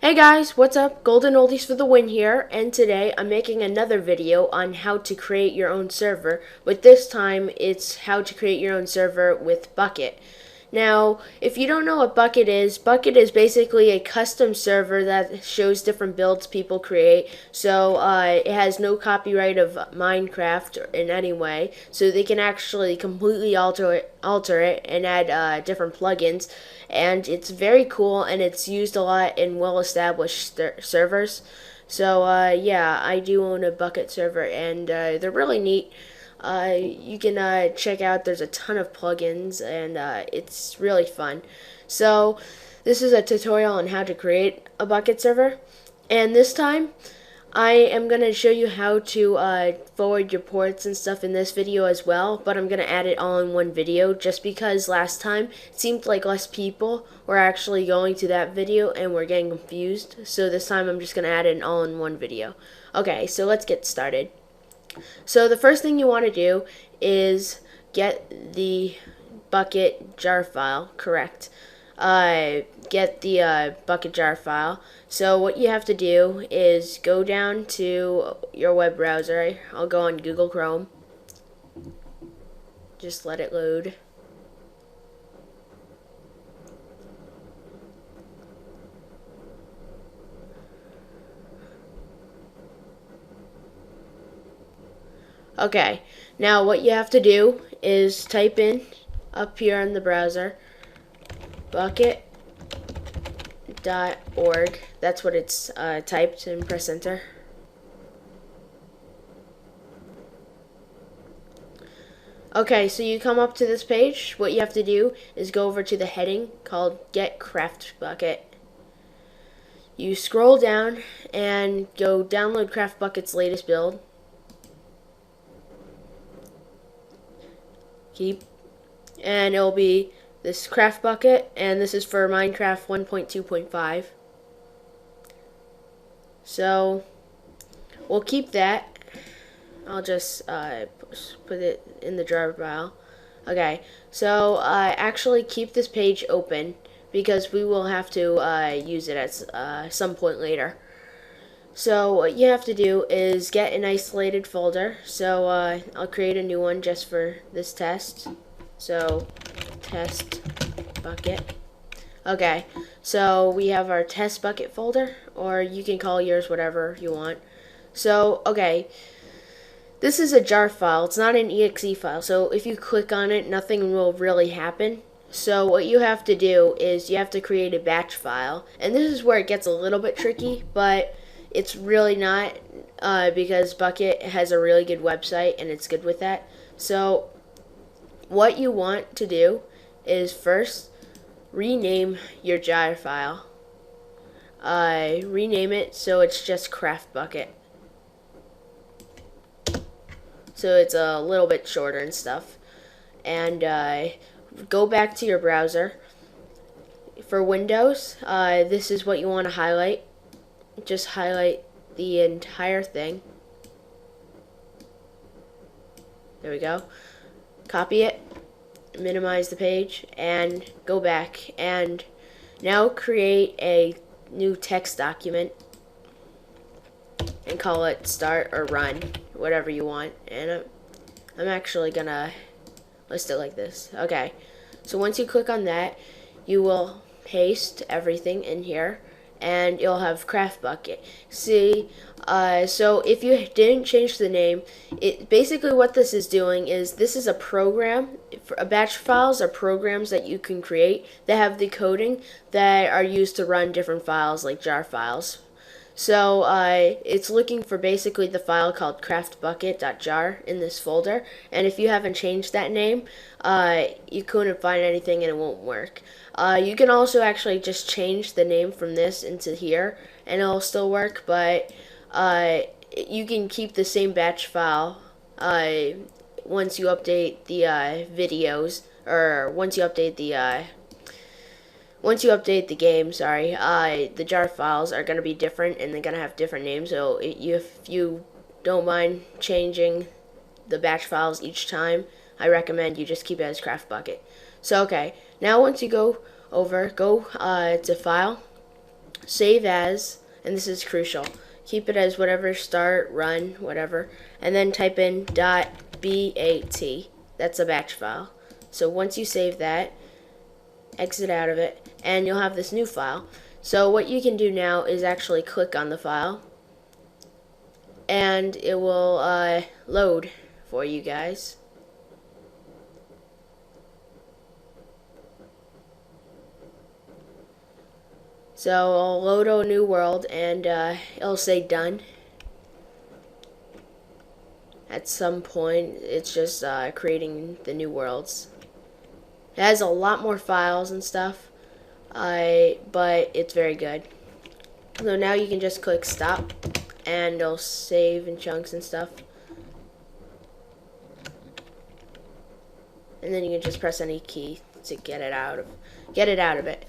Hey guys, what's up? Golden Oldies for the win here, and today I'm making another video on how to create your own server, but this time it's how to create your own server with Bukkit. Now, if you don't know what Bukkit is basically a custom server that shows different builds people create. So it has no copyright of Minecraft in any way, so they can actually completely alter it and add different plugins. And it's very cool, and it's used a lot in well-established servers. So yeah, I do own a Bukkit server, and they're really neat. You can check out, there's a ton of plugins, and it's really fun. So this is a tutorial on how to create a Bukkit server, and this time I am going to show you how to forward your ports and stuff in this video as well, but I'm going to add it all in one video just because last time it seemed like less people were actually going to that video and were getting confused, so this time I'm just going to add it all in one video. Okay, so let's get started. So the first thing you want to do is get the Bukkit jar file correct. Get the Bukkit jar file. So what you have to do is go down to your web browser. I'll go on Google Chrome. Just let it load. Okay, now what you have to do is type in up here in the browser bukkit.org. That's what it's typed, and press enter. Okay, so you come up to this page. What you have to do is go over to the heading called Get Craft Bukkit. You scroll down and go download Craft Bukkit's latest build. And it'll be this Craft Bukkit, and this is for Minecraft 1.2.5. So we'll keep that. I'll just put it in the jar file. Okay, so actually keep this page open because we will have to use it at some point later. So what you have to do is get an isolated folder. So I'll create a new one just for this test. So test Bukkit. Okay, so we have our test Bukkit folder, or you can call yours whatever you want. So okay, this is a jar file. It's not an exe file. So if you click on it, nothing will really happen. So what you have to do is you have to create a batch file, and this is where it gets a little bit tricky, but it's really not because Bukkit has a really good website and it's good with that. So what you want to do is first rename your jar file. Rename it so it's just Craft Bukkit. So it's a little bit shorter and stuff. And go back to your browser. For Windows, this is what you want to highlight. Just highlight the entire thing. There we go. Copy it, minimize the page, and go back. And now create a new text document and call it start or run, whatever you want. And I'm actually gonna list it like this. Okay, so once you click on that, you will paste everything in here, and you'll have Craft Bukkit. See, so if you didn't change the name, it basically what this is doing is this is a program. Batch files are programs that you can create that have the coding that are used to run different files like jar files. So it's looking for basically the file called craftbukkit.jar in this folder, and if you haven't changed that name, you couldn't find anything and it won't work. You can also actually just change the name from this into here and it'll still work, but you can keep the same batch file once you update the videos, or once you update the game, sorry, the jar files are going to be different and they're going to have different names. So if you don't mind changing the batch files each time, I recommend you just keep it as Craft Bukkit. So okay, now once you go to File, save as, and this is crucial, keep it as whatever, start, run, whatever, and then type in .bat. That's a batch file. So once you save that, exit out of it, and you'll have this new file. So what you can do now is actually click on the file, and it will load for you guys. So I'll load a new world, and it'll say done. At some point, it's just creating the new worlds. It has a lot more files and stuff, but it's very good. So now you can just click stop, and it'll save in chunks and stuff. And then you can just press any key to get it out of it.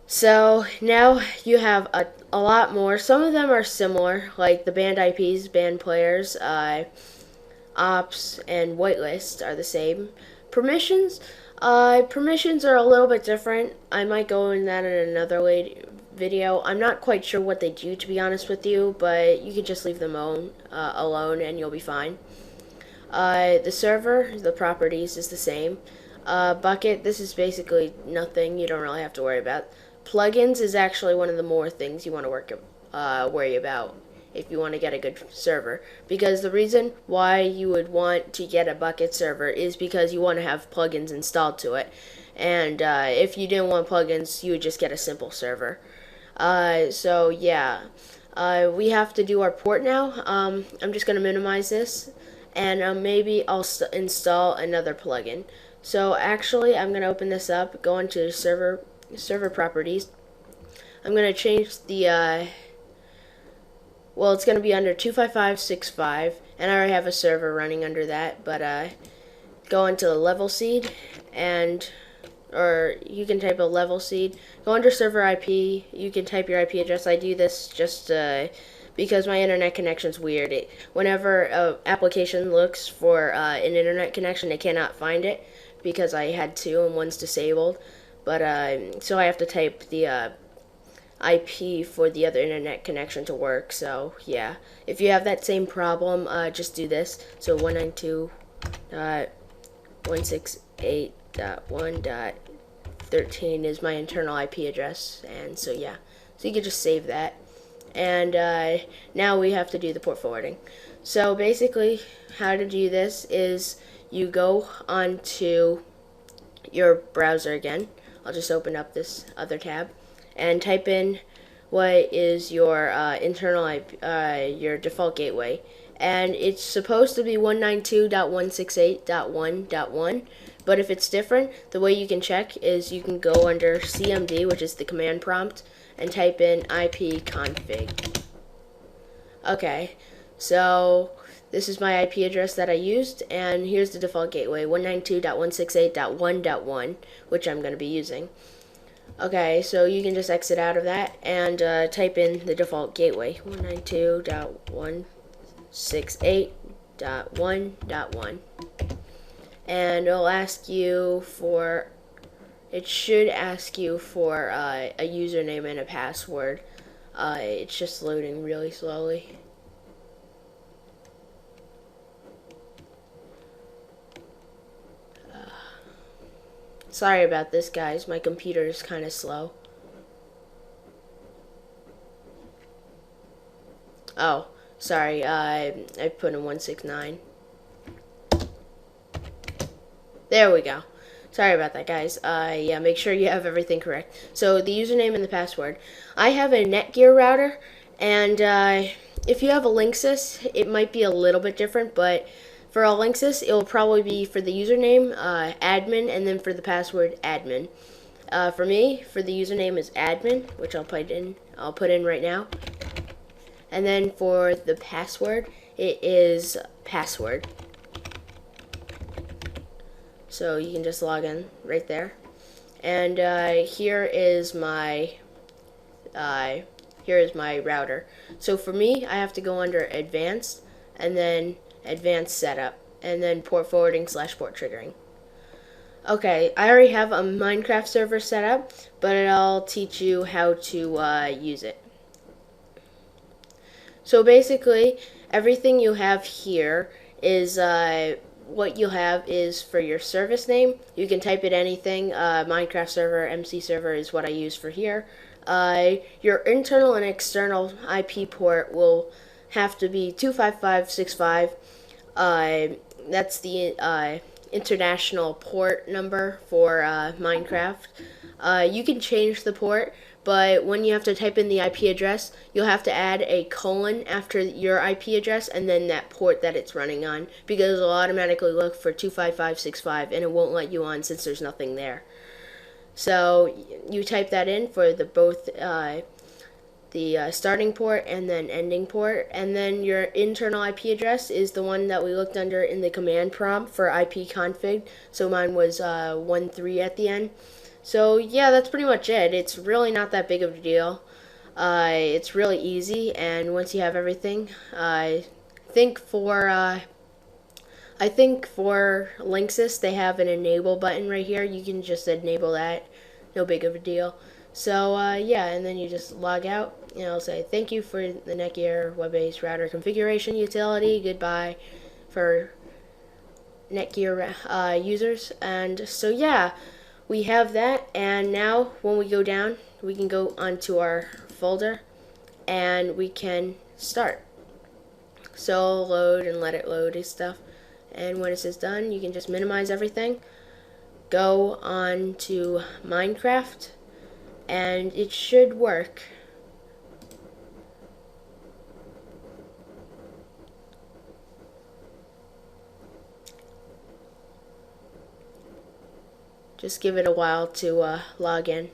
So now you have a lot more. Some of them are similar, like the banned IPs, banned players, ops, and whitelist are the same. Permissions are a little bit different. I might go in that in another video. I'm not quite sure what they do, to be honest with you, but you can just leave them alone and you'll be fine. The server, the properties is the same. Bukkit, this is basically nothing. You don't really have to worry about. Plugins is actually one of the more things you want to worry about if you want to get a good server, because the reason why you would want to get a Bukkit server is because you want to have plugins installed to it, and if you didn't want plugins, you would just get a simple server. So yeah, we have to do our port now. I'm just going to minimize this, and maybe I'll install another plugin. So actually, I'm going to open this up, go into server properties. I'm going to change the well, it's going to be under 255.65, and I already have a server running under that, but go into the level seed, or you can type a level seed, go under server IP, you can type your IP address. I do this just because my internet connection's weird. Whenever an application looks for an internet connection, it cannot find it because I had two and one's disabled. But so I have to type the IP for the other internet connection to work. So yeah, if you have that same problem, just do this. So 192.168.1.13 is my internal IP address, and so yeah, so you can just save that. And now we have to do the port forwarding. So basically, how to do this is you go onto your browser again. I'll just open up this other tab and type in what is your internal IP, your default gateway, and it's supposed to be 192.168.1.1. But if it's different, the way you can check is you can go under CMD, which is the command prompt, and type in ipconfig. Okay, so this is my IP address that I used, and here's the default gateway, 192.168.1.1, which I'm going to be using. Okay, so you can just exit out of that and type in the default gateway, 192.168.1.1. And it'll ask you for, it should ask you for a username and a password. It's just loading really slowly. Sorry about this, guys. My computer is kind of slow. Oh, sorry. I put in 169. There we go. Sorry about that, guys. Yeah, make sure you have everything correct. So the username and the password. I have a Netgear router, and if you have a Linksys, it might be a little bit different, but for a Linksys, it will probably be for the username, admin, and then for the password, admin. For me, for the username is admin, which I'll put in right now. And then for the password, it is password. So you can just log in right there. And here is my router. So for me, I have to go under advanced, and then advanced setup, and then port forwarding / port triggering. Okay, I already have a Minecraft server set up, but I'll teach you how to use it. So basically, everything you have here is what you'll have is for your service name. You can type in anything. Minecraft server, MC server is what I use for here. Your internal and external IP port will have to be 25565. That's the international port number for Minecraft. You can change the port, but when you have to type in the IP address, you'll have to add a colon after your IP address and then that port that it's running on, because it'll automatically look for 25565 and it won't let you on since there's nothing there. So you type that in for the both the starting port and then ending port, and then your internal IP address is the one that we looked under in the command prompt for IP config. So mine was 13 at the end. So yeah, that's pretty much it. It's really not that big of a deal. It's really easy, and once you have everything, think for I think for Linksys they have an enable button right here. You can just enable that. No big of a deal. So yeah, and then you just log out. And it'll say thank you for the Netgear web-based router configuration utility. Goodbye for Netgear users. And so yeah, we have that. And now when we go down, we can go onto our folder and we can start. So load and let it load and stuff. And when it says done, you can just minimize everything. Go on to Minecraft, and it should work. Just give it a while to log in.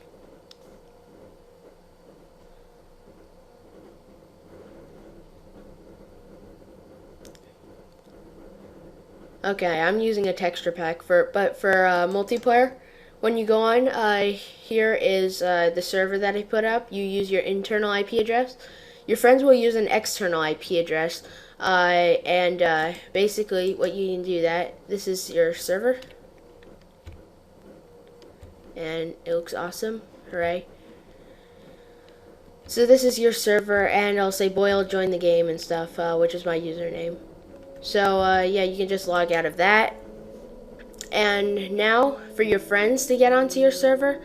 Okay, I'm using a texture pack but for multiplayer, when you go on, here is the server that I put up. You use your internal IP address. Your friends will use an external IP address, and basically what you can do this is your server, and it looks awesome. Hooray! So this is your server, and I'll say Boyle join the game and stuff, which is my username. So yeah, you can just log out of that. And now for your friends to get onto your server,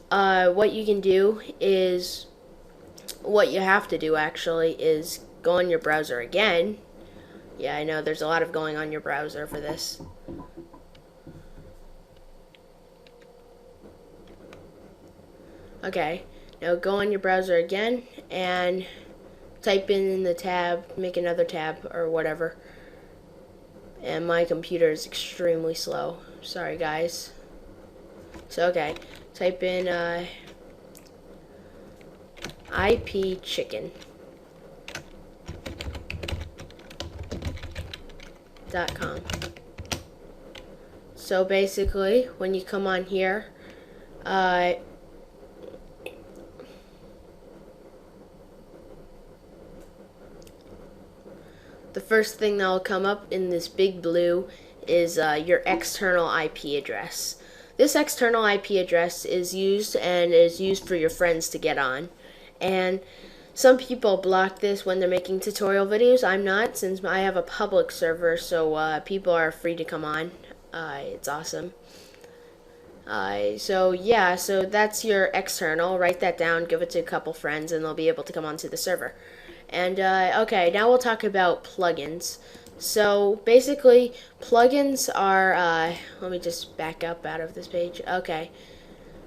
what you can do is, what you have to do actually is go on your browser again. Yeah, I know there's a lot of going on your browser for this. Okay, now go on your browser again and type in the tab, make another tab or whatever. And my computer is extremely slow. Sorry guys. So okay, type in IP chicken.com. So basically, when you come on here, the first thing that will come up in this big blue is your external IP address. This external IP address is used for your friends to get on. And some people block this when they're making tutorial videos. I'm not, since I have a public server, so people are free to come on. It's awesome. So yeah, so that's your external. Write that down, give it to a couple friends, and they'll be able to come onto the server. And okay, now we'll talk about plugins. So basically, plugins are, let me just back up out of this page. Okay,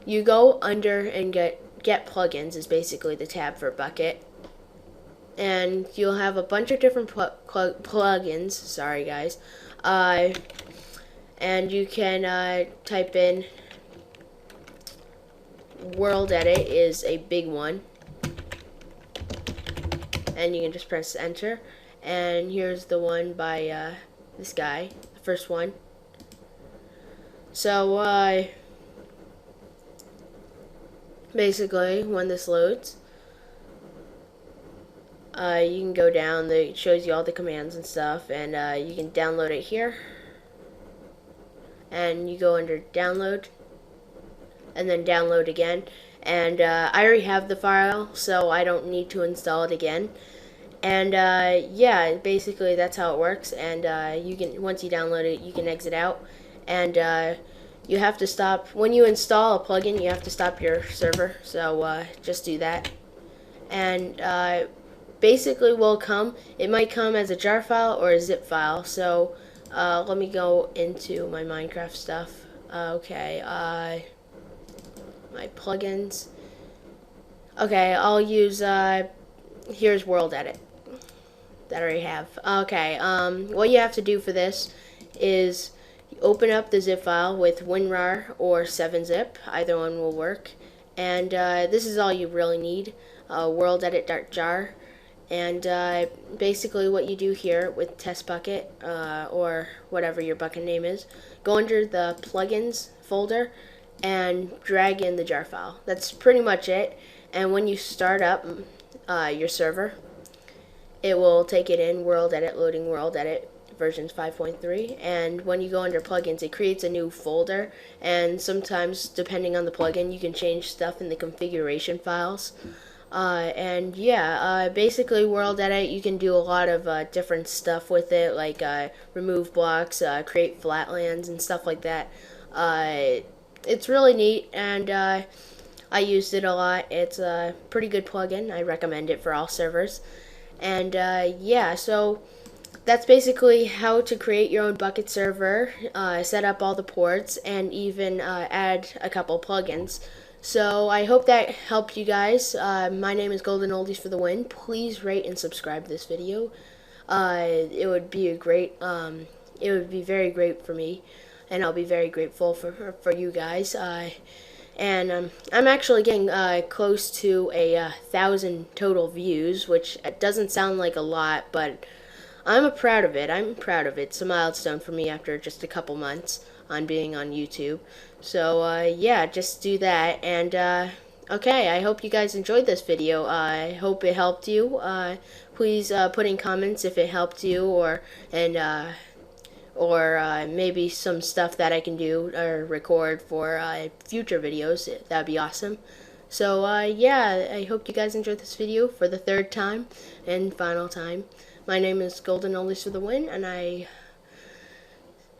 you go under and get plugins is basically the tab for Bukkit. And you'll have a bunch of different plugins, sorry guys. And you can type in World Edit is a big one. And you can just press enter, and here's the one by this guy, the first one. So basically, when this loads, you can go down. It shows you all the commands and stuff, and you can download it here. and you go under download, and then download again. And I already have the file, so I don't need to install it again. And yeah, basically that's how it works. And you can, once you download it, you can exit out. And you have to stop when you install a plugin. You have to stop your server. So just do that. And basically, will come. It might come as a jar file or a zip file. So let me go into my Minecraft stuff. Okay. My plugins. Okay, I'll use here's World Edit that I already have. Okay, what you have to do for this is open up the zip file with WinRAR or 7-zip. Either one will work. And this is all you really need. WorldEdit.jar. And basically what you do here with Test Bukkit or whatever your Bukkit name is, go under the plugins folder and drag in the jar file. That's pretty much it. And when you start up your server, it will take it in World Edit, loading World Edit versions 5.3. And when you go under plugins, it creates a new folder. And sometimes, depending on the plugin, you can change stuff in the configuration files. And yeah, basically World Edit, you can do a lot of different stuff with it, like remove blocks, create flatlands, and stuff like that. It's really neat, and I used it a lot. It's a pretty good plugin. I recommend it for all servers. And yeah, so that's basically how to create your own Bukkit server, set up all the ports, and even add a couple plugins. So I hope that helped you guys. My name is Golden Oldies for the Win. Please rate and subscribe to this video. It would be a great, it would be very great for me, and I'll be very grateful for you guys. And I'm actually getting close to 1,000 total views, which doesn't sound like a lot, but I'm proud of it. I'm proud of it. It's a milestone for me after just a couple months on being on YouTube. So yeah, just do that. And okay, I hope you guys enjoyed this video. I hope it helped you. Please put in comments if it helped you, or maybe some stuff that I can do or record for future videos. That'd be awesome. So yeah, I hope you guys enjoyed this video for the third time and final time. My name is Golden Oldies for the Win, and I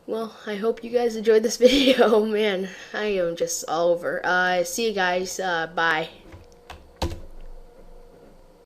hope you guys enjoyed this video. Man, I am just all over. See you guys. Bye.